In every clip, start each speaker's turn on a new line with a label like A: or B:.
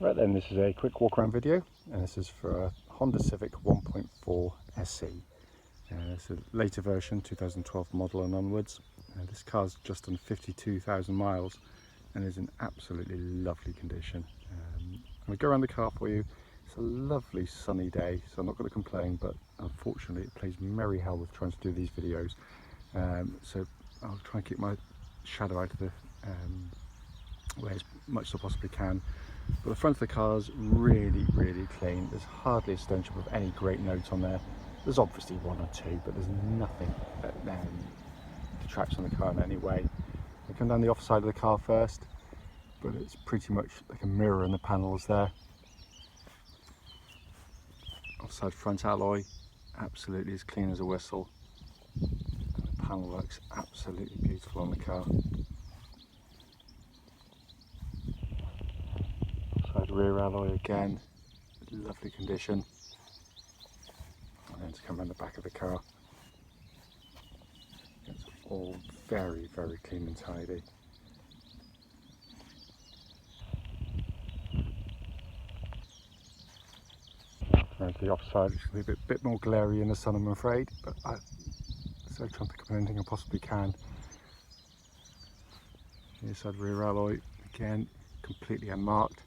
A: Right then, this is a quick walk around video, and this is for a Honda Civic 1.4 SE. It's a later version, 2012 model and onwards. This car's just on 52,000 miles and is in absolutely lovely condition. I'm going to go around the car for you. It's a lovely sunny day, so I'm not going to complain, but unfortunately it plays merry hell with trying to do these videos. So I'll try and keep my shadow out of the way as much as I possibly can. But the front of the car is really clean. There's hardly a stone chip of any great notes on there. There's obviously one or two, but there's nothing that detracts from the car in any way. I come down the off side of the car first, but it's pretty much like a mirror in the panels there. Offside front alloy, absolutely as clean as a whistle. And the panel looks absolutely beautiful on the car. Offside rear alloy again, lovely condition. And then to come around the back of the car, it's all very clean and tidy. Around to the offside, which will be a bit more glary in the sun, I'm afraid, but I'm so trying to pick up anything I possibly can. The inside rear alloy, again, completely unmarked.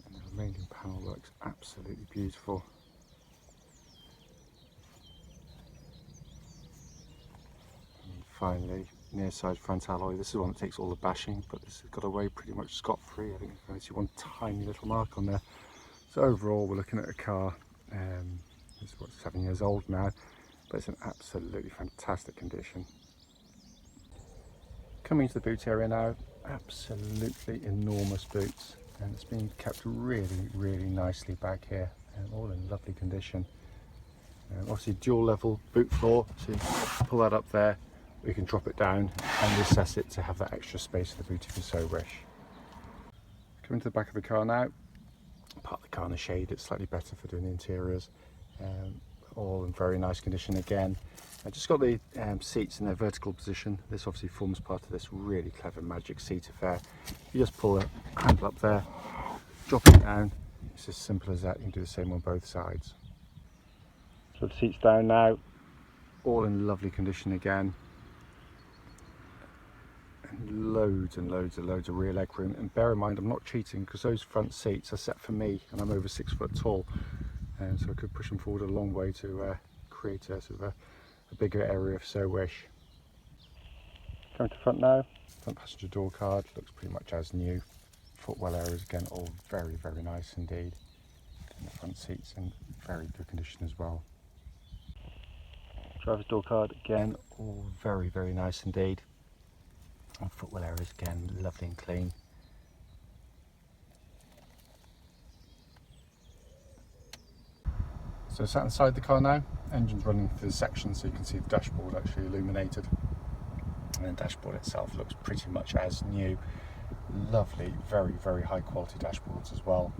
A: And the remaining panel looks absolutely beautiful. And finally, near side front alloy. This is one that takes all the bashing, but this has got away pretty much scot-free. I think I only see one tiny little mark on there. So overall, we're looking at a car, it's what, 7 years old now, but it's in absolutely fantastic condition. Coming into the boot area now, absolutely enormous boots, and it's been kept really nicely back here, all in lovely condition. Obviously dual level boot floor, so you can pull that up there, or you can drop it down and recess it to have that extra space for the boot if you so wish. Coming to the back of the car now. Part of the car in the shade, it's slightly better for doing the interiors. All in very nice condition again. I just got the seats in their vertical position. This obviously forms part of this really clever magic seat affair. You just pull the handle up there, drop it down. It's as simple as that. You can do the same on both sides. So the seats down now, all in lovely condition again. And loads of rear leg room, and bear in mind I'm not cheating because those front seats are set for me and I'm over 6 foot tall, and so I could push them forward a long way to create a sort of a bigger area if so wish. Coming to front now, front passenger door card looks pretty much as new. Footwell areas again all very nice indeed, and the front seats in very good condition as well. Driver's door card again all very nice indeed. And footwell areas again, lovely and clean. So sat inside the car now, engine's running through the section so you can see the dashboard actually illuminated. And the dashboard itself looks pretty much as new. Lovely, very high quality dashboards as well.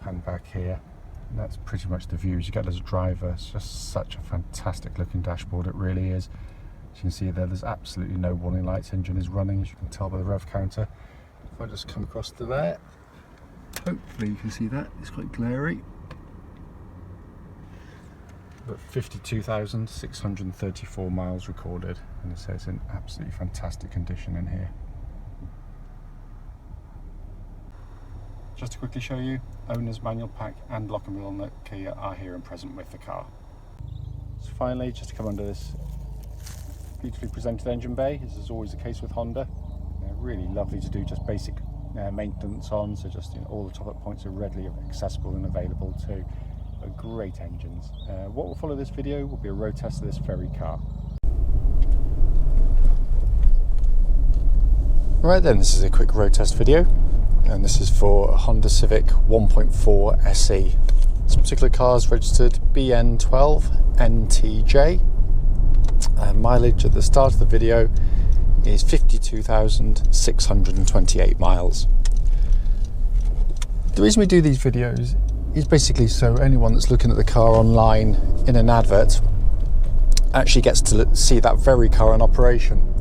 A: Pan back here. And that's pretty much the views you get as a driver. It's just such a fantastic looking dashboard, it really is. As you can see there's absolutely no warning lights. Engine is running, as you can tell by the rev counter. If I just come across to there, hopefully you can see that, it's quite glary. But 52,634 miles recorded, and it says in absolutely fantastic condition in here. Just to quickly show you, owner's manual pack and lock and wheel on the Kia are here and present with the car. So finally, just to come under this beautifully presented engine bay, as is always the case with Honda. Really lovely to do just basic maintenance on, so just all the top-up points are readily accessible and available too. Great engines. What will follow this video will be a road test of this very car. Right then, this is a quick road test video. And this is for a Honda Civic 1.4 SE. This particular car is registered BN12NTJ. Mileage at the start of the video is 52,628 miles. The reason we do these videos is basically so anyone that's looking at the car online in an advert actually gets to see that very car in operation.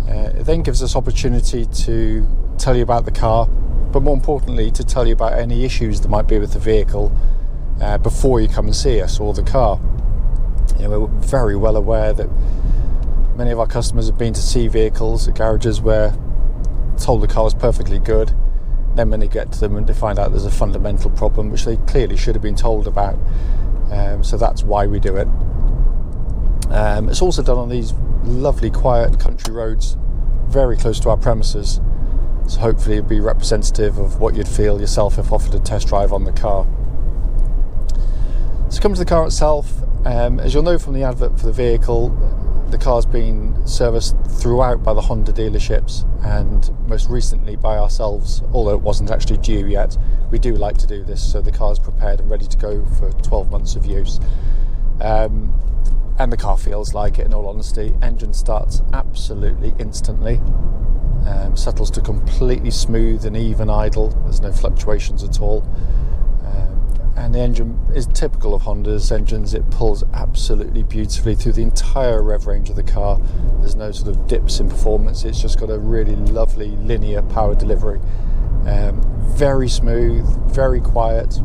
A: It then gives us opportunity to tell you about the car, but more importantly to tell you about any issues that might be with the vehicle before you come and see us or the car. We're very well aware that many of our customers have been to see vehicles at garages where told the car was perfectly good. Then when they get to them and they find out there's a fundamental problem which they clearly should have been told about. So that's why we do it. It's also done on these lovely quiet country roads very close to our premises, so hopefully it'll be representative of what you'd feel yourself if offered a test drive on the car. So come to the car itself. As you'll know from the advert for the vehicle, the car's been serviced throughout by the Honda dealerships and most recently by ourselves, although it wasn't actually due yet. We do like to do this so the car's prepared and ready to go for 12 months of use. And the car feels like it, in all honesty. Engine starts absolutely instantly, settles to completely smooth and even idle. There's no fluctuations at all. And the engine is typical of Honda's engines. It pulls absolutely beautifully through the entire rev range of the car. There's no sort of dips in performance. It's just got a really lovely linear power delivery. Very smooth, very quiet.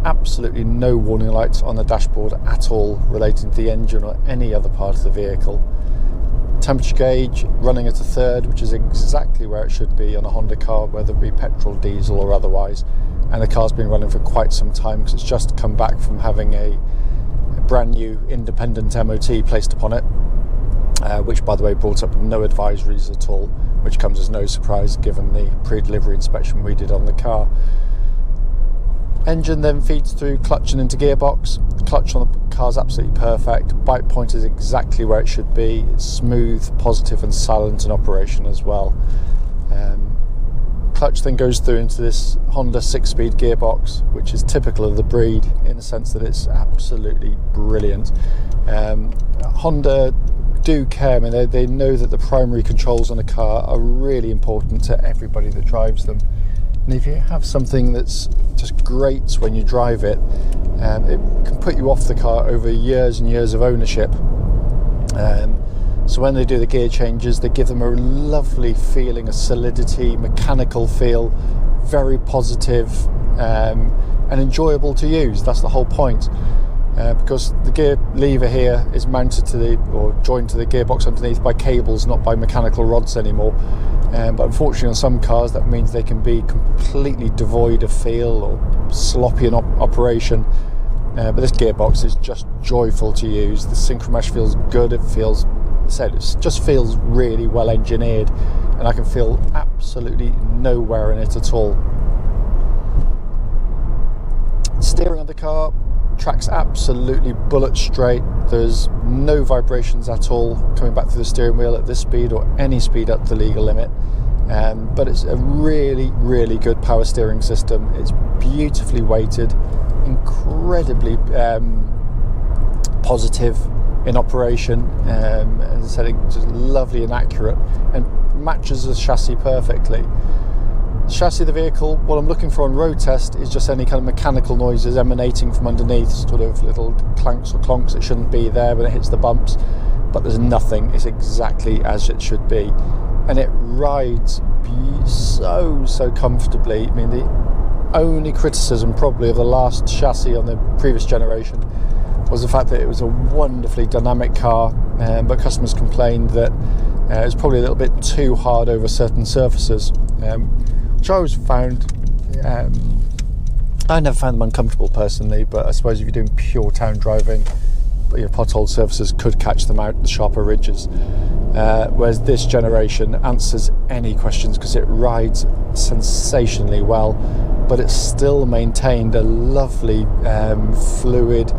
A: Absolutely no warning lights on the dashboard at all relating to the engine or any other part of the vehicle. Temperature gauge running at a third, which is exactly where it should be on a Honda car, whether it be petrol, diesel or otherwise. And the car's been running for quite some time because it's just come back from having a brand new independent MOT placed upon it, which by the way brought up no advisories at all, which comes as no surprise given the pre-delivery inspection we did on the car. Engine then feeds through clutch and into gearbox. Clutch on the car is absolutely perfect. Bike point is exactly where it should be. It's smooth, positive and silent in operation as well. Clutch then goes through into this Honda 6-speed gearbox, which is typical of the breed in the sense that it's absolutely brilliant. Honda do care. I mean, they know that the primary controls on a car are really important to everybody that drives them. And if you have something that's just great when you drive it, it can put you off the car over years and years of ownership. So when they do the gear changes, they give them a lovely feeling, a solidity, mechanical feel, very positive and enjoyable to use. That's the whole point. Because the gear lever here is mounted to or joined to the gearbox underneath by cables, not by mechanical rods anymore. But unfortunately on some cars that means they can be completely devoid of feel or sloppy in operation. But this gearbox is just joyful to use. The synchromesh feels good. It just feels really well engineered, and I can feel absolutely no wear in it at all. Steering of the car tracks absolutely bullet straight. There's no vibrations at all coming back through the steering wheel at this speed or any speed up to the legal limit. But it's a really, really good power steering system. It's beautifully weighted, incredibly positive in operation, as I said, it's just lovely and accurate and matches the chassis perfectly. The chassis of the vehicle, what I'm looking for on road test is just any kind of mechanical noises emanating from underneath, sort of little clanks or clonks that shouldn't be there when it hits the bumps, but there's nothing. It's exactly as it should be, and it rides so comfortably. I mean, the only criticism probably of the last chassis on the previous generation was the fact that it was a wonderfully dynamic car, but customers complained that it was probably a little bit too hard over certain surfaces, which I always found, I never found them uncomfortable personally, but I suppose if you're doing pure town driving, your pothole surfaces could catch them out, the sharper ridges. Whereas this generation answers any questions because it rides sensationally well, but it's still maintained a lovely, fluid,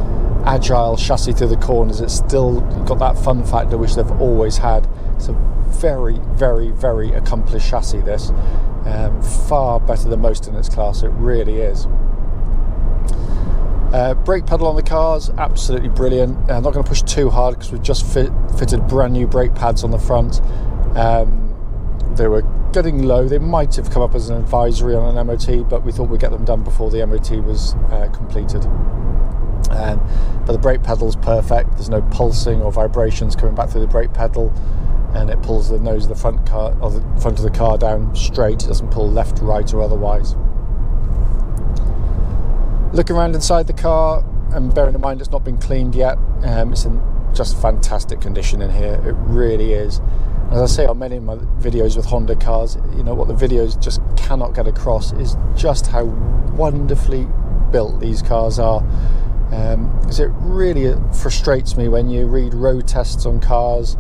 A: agile chassis through the corners. It's still got that fun factor which they've always had. It's a very, very, very accomplished chassis, this. Far better than most in its class, it really is. Brake pedal on the car's absolutely brilliant. I'm not going to push too hard because we've just fitted brand new brake pads on the front. They were getting low. They might have come up as an advisory on an MOT, but we thought we'd get them done before the MOT was completed. But the brake pedal's perfect. There's no pulsing or vibrations coming back through the brake pedal, and it pulls the nose of the front of the car down straight. It doesn't pull left, right, or otherwise. Looking around inside the car, and bearing in mind it's not been cleaned yet, it's in just fantastic condition in here. It really is. As I say on many of my videos with Honda cars, you know what the videos just cannot get across is just how wonderfully built these cars are. Because it really frustrates me when you read road tests on cars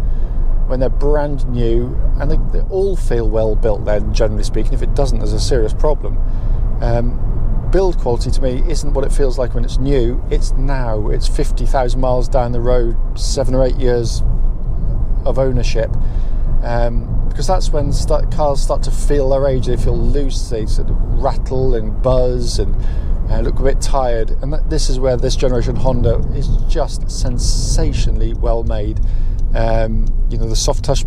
A: when they're brand new, and they all feel well built then, generally speaking. If it doesn't, there's a serious problem. Build quality to me isn't what it feels like when it's new. It's now. It's 50,000 miles down the road, 7 or 8 years of ownership, because that's when cars start to feel their age. They feel loose, they sort of rattle and buzz and look a bit tired, and this is where this generation Honda is just sensationally well made. You know, the soft touch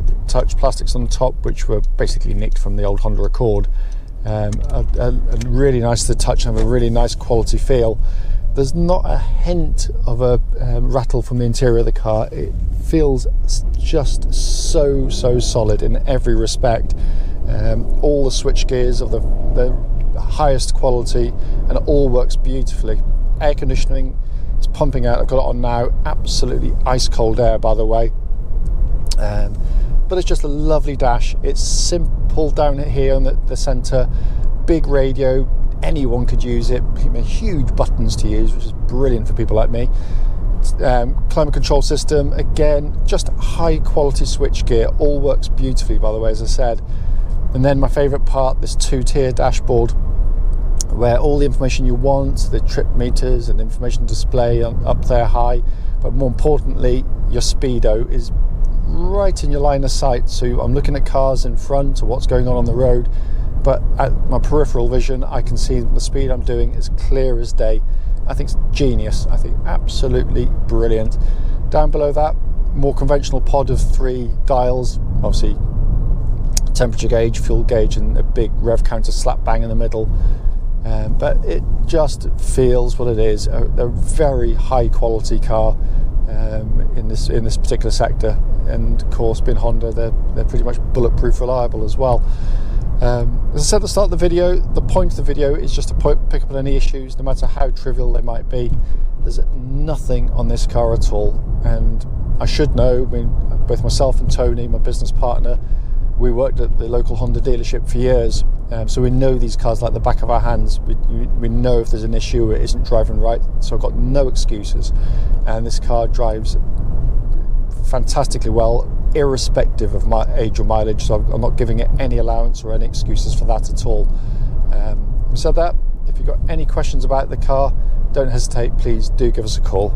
A: plastics on the top, which were basically nicked from the old Honda Accord, are really nice to the touch and have a really nice quality feel. There's not a hint of a rattle from the interior of the car. It feels just so solid in every respect. All the switch gears of the highest quality, and it all works beautifully. Air conditioning is pumping out. I've got it on now. Absolutely ice cold air, by the way. But it's just a lovely dash. It's simple down here in the centre. Big radio. Anyone could use it. Huge buttons to use, which is brilliant for people like me. Climate control system, again, just high quality switch gear. All works beautifully, by the way, as I said. And then my favourite part, this 2-tier dashboard, where all the information you want, the trip meters and information display up there high, but more importantly, your speedo is right in your line of sight. So I'm looking at cars in front or what's going on the road, but at my peripheral vision, I can see the speed I'm doing as clear as day. I think it's genius. I think absolutely brilliant. Down below that, more conventional pod of 3 dials, obviously temperature gauge, fuel gauge, and a big rev counter slap bang in the middle. But it just feels what it is, a very high quality car in this particular sector. And of course, being Honda, they're pretty much bulletproof reliable as well. As I said at the start of the video, the point of the video is just to pick up on any issues, no matter how trivial they might be. There's nothing on this car at all, and I should know, both myself and Tony, my business partner, we worked at the local Honda dealership for years, so we know these cars like the back of our hands. We know if there's an issue, it isn't driving right, so I've got no excuses, and this car drives fantastically well, irrespective of my age or mileage, so I'm not giving it any allowance or any excuses for that at all. Having said that, if you've got any questions about the car, don't hesitate, please do give us a call.